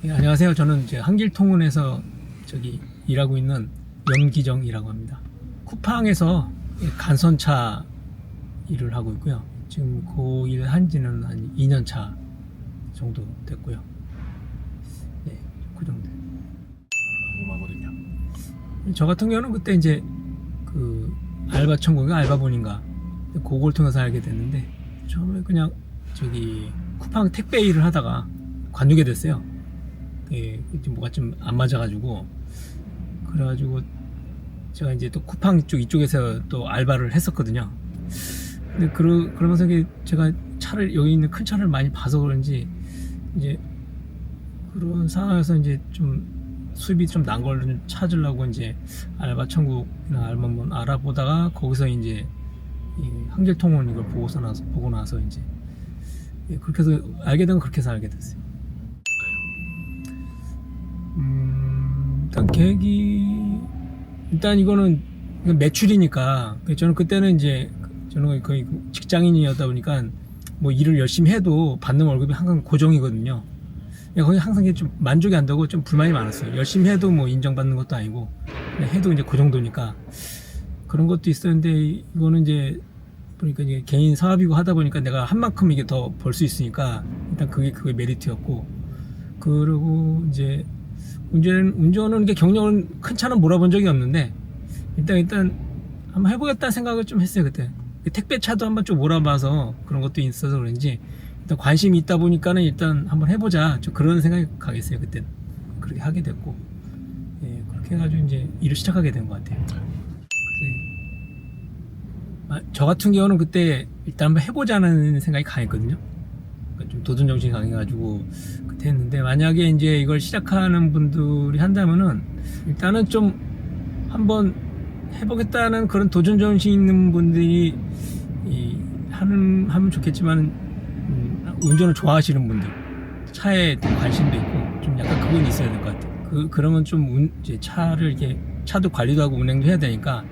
예, 안녕하세요. 저는 이제 한길통운에서 저기 일하고 있는 염기정이라고 합니다. 쿠팡에서 간선차 일을 하고 있고요. 지금 그 일 한지는 한 2년 차 정도 됐고요. 네, 그 정도. 궁금하거든요. 저 같은 경우는 그때 이제 그 알바 천국인가 알바본인가 그걸 통해서 알게 됐는데, 처음에 그냥 저기 쿠팡 택배 일을 하다가 관두게 됐어요. 예, 뭐가 좀 안 맞아가지고, 그래가지고 제가 이제 또 쿠팡 이쪽에서 또 알바를 했었거든요. 근데 그러면서 제가 차를, 여기 있는 큰 차를 많이 봐서 그런지 이제 그런 상황에서 이제 좀 수입이 좀 난 걸 좀 찾으려고 이제 알바 천국이나 알바몬 알아보다가, 거기서 이제 이 한길통운 이걸 보고 나서 이제, 예, 그렇게 해서 알게 된 건 그렇게 해서 알게 됐어요. 일단 계획이, 일단 이거는 매출이니까, 저는 그때는 이제 저는 거의 직장인이었다 보니까 뭐 일을 열심히 해도 받는 월급이 항상 고정이거든요. 거기 항상 좀 만족이 안 되고 좀 불만이 많았어요. 열심히 해도 뭐 인정받는 것도 아니고, 그냥 해도 이제 그 정도니까 그런 것도 있었는데, 이거는 이제 보니까 이제 개인 사업이고 하다 보니까 내가 한 만큼 이게 더 벌 수 있으니까 일단 그게 메리트였고, 그리고 이제 운전은 이게 경력은 큰 차는 몰아본 적이 없는데, 일단 한번 해보겠다는 생각을 좀 했어요. 그때 택배 차도 한번 좀 몰아봐서 그런 것도 있어서 그런지 일단 관심이 있다 보니까는 일단 한번 해보자, 좀 그런 생각이 강했어요. 그때는 그렇게 하게 됐고, 예, 그렇게 해가지고 이제 일을 시작하게 된 것 같아요. 저 같은 경우는 그때 일단 한번 해보자는 생각이 강했거든요. 좀 도전 정신이 강해가지고 그때 했는데, 만약에 이제 이걸 시작하는 분들이 한다면은 일단은 좀 한번 해보겠다는 그런 도전 정신 있는 분들이 하면 좋겠지만, 운전을 좋아하시는 분들, 차에 관심도 있고 좀 약간 그건 있어야 될 것 같아요. 그러면 좀 이제 차도 관리도 하고 운행도 해야 되니까,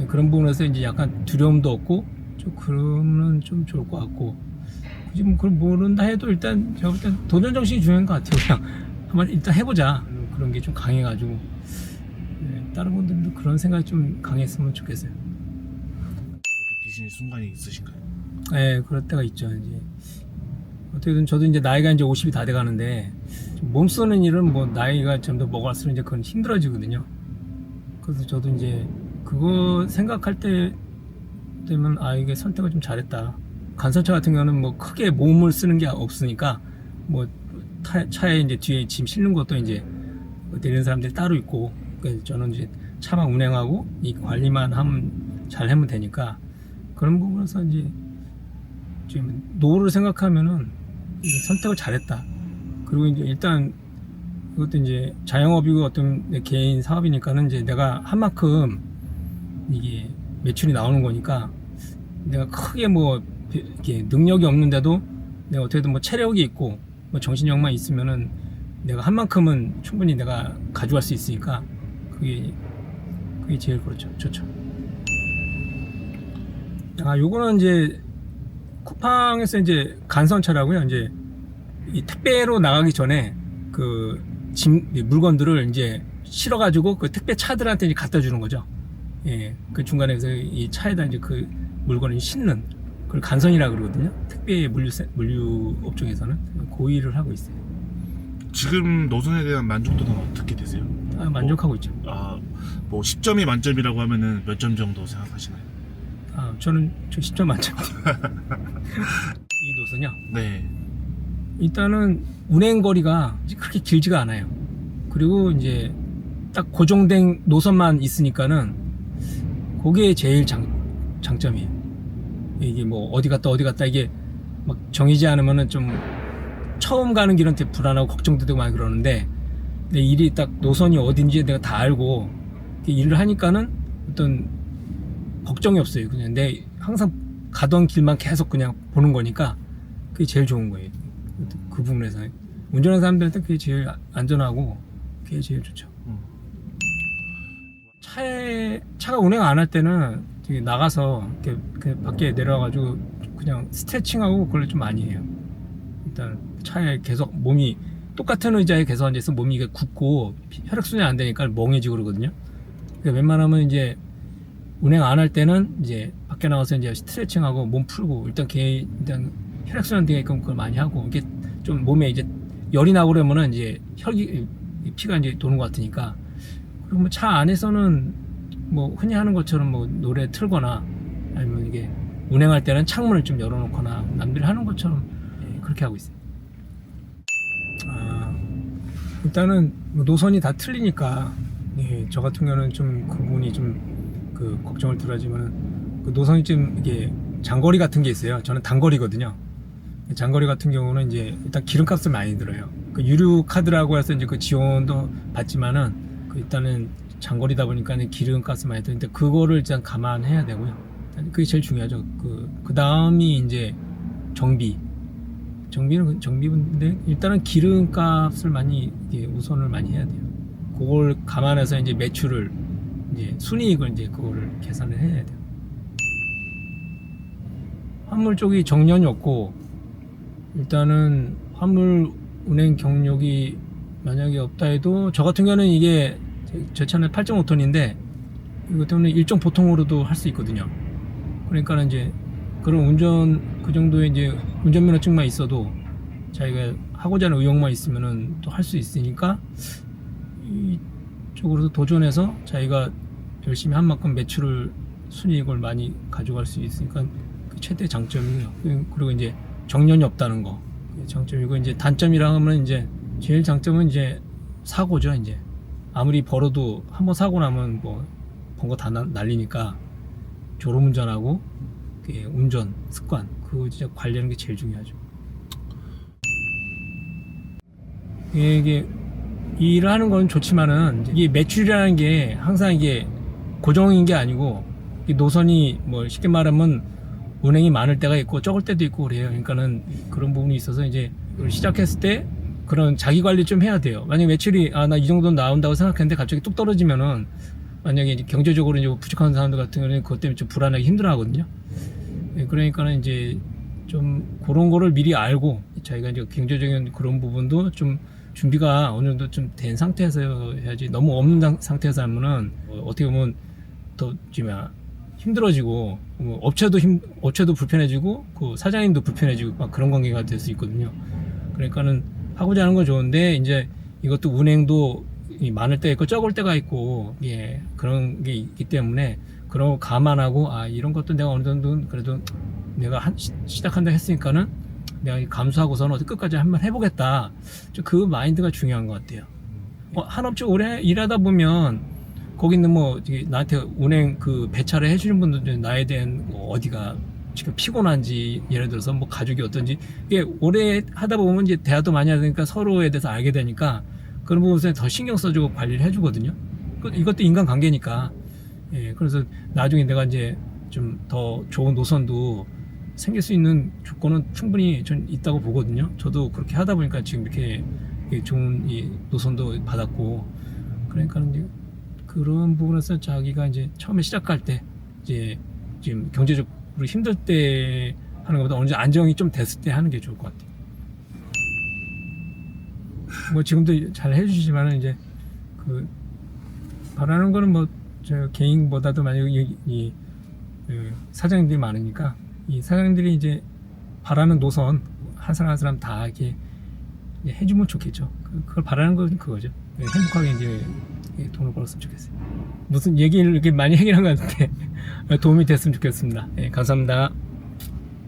그런 부분에서 이제 약간 두려움도 없고 좀 그러면 좀 좋을 것 같고, 굳이 뭐 그걸 모른다 해도 일단 제가 볼 땐 도전 정신이 중요한 것 같아요. 그냥 한번 일단 해보자, 그런 게 좀 강해가지고, 네, 다른 분들도 그런 생각이 좀 강했으면 좋겠어요. 느끼시는 순간이 있으신가요? 네, 그럴 때가 있죠. 이제 어떻게든 저도 이제 나이가 이제 50이 다 돼가는데, 몸 쓰는 일은 뭐 나이가 좀 더 먹을수록 이제 그건 힘들어지거든요. 그래서 저도 이제 그거 생각할 때 되면, 이게 선택을 좀 잘했다. 간선차 같은 경우는 뭐 크게 몸을 쓰는 게 없으니까, 뭐 차에 이제 뒤에 짐 실는 것도 이제 내리는 사람들이 따로 있고, 그러니까 저는 이제 차만 운행하고 이 관리만 잘 하면 되니까, 그런 부분에서 이제 지금 노후를 생각하면은 선택을 잘했다. 그리고 이제 일단 이것도 이제 자영업이고 어떤 내 개인 사업이니까는 이제 내가 한 만큼 이게 매출이 나오는 거니까, 내가 크게 뭐 이렇게 능력이 없는데도 내가 어떻게든 뭐 체력이 있고 뭐 정신력만 있으면은 내가 한 만큼은 충분히 내가 가져갈 수 있으니까, 그게 제일 좋죠. 요거는 이제 쿠팡에서 이제 간선차라고요. 이제 이 택배로 나가기 전에 그 물건들을 이제 실어가지고 그 택배 차들한테 이제 갖다 주는 거죠. 예, 그 중간에서 이 차에다 이제 그 물건을 싣는, 그걸 간선이라 그러거든요. 택배 물류 업종에서는 그 일을 하고 있어요. 지금 노선에 대한 만족도는 어떻게 되세요? 만족하고 있죠. 뭐 10점이 만점이라고 하면은 몇 점 정도 생각하시나요? 저는 10점 만점. 이 노선이요? 네. 일단은 운행 거리가 그렇게 길지가 않아요. 그리고 이제 딱 고정된 노선만 있으니까는 그게 제일 장점이에요. 이게 뭐 어디 갔다 이게 막 정해지지 않으면은 좀 처음 가는 길은 되게 불안하고 걱정도 되고 많이 그러는데, 내 일이 딱 노선이 어딘지 내가 다 알고 일을 하니까는 어떤 걱정이 없어요. 그냥 항상 가던 길만 계속 그냥 보는 거니까 그게 제일 좋은 거예요. 그 부분에서 운전하는 사람들한테 그게 제일 안전하고 그게 제일 좋죠. 차가 운행 안 할 때는 되게 나가서 이렇게 밖에 내려와가지고 그냥 스트레칭하고 그걸 좀 많이 해요. 일단 차에 계속 몸이 똑같은 의자에 계속 앉아서 몸이 이게 굳고 혈액순환이 안 되니까 멍해지고 그러거든요. 그러니까 웬만하면 이제 운행 안 할 때는 이제 밖에 나가서 이제 스트레칭하고 몸 풀고 일단 혈액순환 되게끔 그걸 많이 하고 이게 좀 몸에 이제 열이 나고 그러면은 이제 피가 이제 도는 것 같으니까. 그리고 뭐 차 안에서는 뭐 흔히 하는 것처럼 뭐 노래 틀거나 아니면 이게 운행할 때는 창문을 좀 열어놓거나 남들이 하는 것처럼 그렇게 하고 있어요. 일단은 뭐 노선이 다 틀리니까 저 같은 경우는 좀 그 부분이 좀 그 걱정을 들어하지만은 그 노선이 좀 이게 장거리 같은 게 있어요. 저는 단거리거든요. 장거리 같은 경우는 이제 일단 기름값을 많이 들어요. 그 유류 카드라고 해서 이제 그 지원도 받지만은 그 일단은 장거리다 보니까 기름값을 많이 드는데 그거를 일단 감안해야 되고요. 그게 제일 중요하죠. 그 다음이 이제 정비인데 일단은 기름값을 많이 이제 우선을 많이 해야 돼요. 그걸 감안해서 이제 매출을 이제 순이익을 이제 그거를 계산을 해야 돼요. 화물 쪽이 정년이 없고 일단은 화물 운행 경력이 만약에 없다 해도 저 같은 경우는 이게 제 차는 8.5톤인데 이것 때문에 일종 보통으로도 할 수 있거든요. 그러니까 이제 그런 그 정도의 이제 운전면허증만 있어도 자기가 하고자 하는 의욕만 있으면은 또 할 수 있으니까 이쪽으로도 도전해서 자기가 열심히 한 만큼 매출을 순이익을 많이 가져갈 수 있으니까 그 최대 장점이고요. 그리고 이제 정년이 없다는 거 장점이고 이제 단점이라 하면 이제 제일 장점은 이제 사고죠. 이제 아무리 벌어도 한번 사고 나면 뭐 번 거 다 날리니까 졸음운전하고 운전 습관 그거 진짜 관리하는 게 제일 중요하죠. 이게 이 일을 하는 건 좋지만은 이게 매출이라는 게 항상 이게 고정인 게 아니고 이 노선이 뭐 쉽게 말하면 운행이 많을 때가 있고 적을 때도 있고 그래요. 그러니까는 그런 부분이 있어서 이제 시작했을 때 그런 자기 관리 좀 해야 돼요. 만약에 매출이 나 이 정도는 나온다고 생각했는데 갑자기 뚝 떨어지면은 만약에 이제 경제적으로 이제 부족한 사람들 같은 경우는 그것 때문에 좀 불안하기 힘들어 하거든요. 그러니까는 이제 좀 그런 거를 미리 알고 자기가 이제 경제적인 그런 부분도 좀 준비가 어느 정도 좀 된 상태에서 해야지 너무 없는 상태에서 하면은 어떻게 보면 더 힘들어지고 업체도 불편해지고 그 사장님도 불편해지고 막 그런 관계가 될 수 있거든요. 그러니까는 하고자 하는 건 좋은데 이제 이것도 운행도 많을 때 있고 적을 때가 있고 그런 게 있기 때문에 그런 거 감안하고 이런 것도 내가 어느 정도 그래도 내가 시작한다 했으니까는 내가 감수하고서는 어디 끝까지 한번 해보겠다. 그 마인드가 중요한 것 같아요. 한 업체 오래 일하다 보면 거기 있는 뭐 나한테 운행 그 배차를 해주는 분들 나에 대한 어디가 지금 피곤한지 예를 들어서 뭐 가족이 어떤지 이게 오래 하다 보면 이제 대화도 많이 하니까 서로에 대해서 알게 되니까 그런 부분에 더 신경 써주고 관리를 해주거든요. 이것도 인간관계니까. 그래서 나중에 내가 이제 좀 더 좋은 노선도 생길 수 있는 조건은 충분히 전 있다고 보거든요. 저도 그렇게 하다 보니까 지금 이렇게 좋은 이 노선도 받았고 그러니까 이제 그런 부분에서 자기가 이제 처음에 시작할 때 이제 지금 경제적으로 힘들 때 하는 것보다 어느 정도 안정이 좀 됐을 때 하는 게 좋을 것 같아요. 뭐 지금도 잘 해주시지만은 이제 그 바라는 거는 뭐 저 개인보다도 만약에 이 사장님들이 많으니까 이 사장님들이 이제 바라는 노선 한 사람 한 사람 다 이렇게 해주면 좋겠죠. 그걸 바라는 건 그거죠. 행복하게 이제 돈을 벌었으면 좋겠어요. 무슨 얘기를 이렇게 많이 해결한 것 같은데 도움이 됐으면 좋겠습니다. 감사합니다.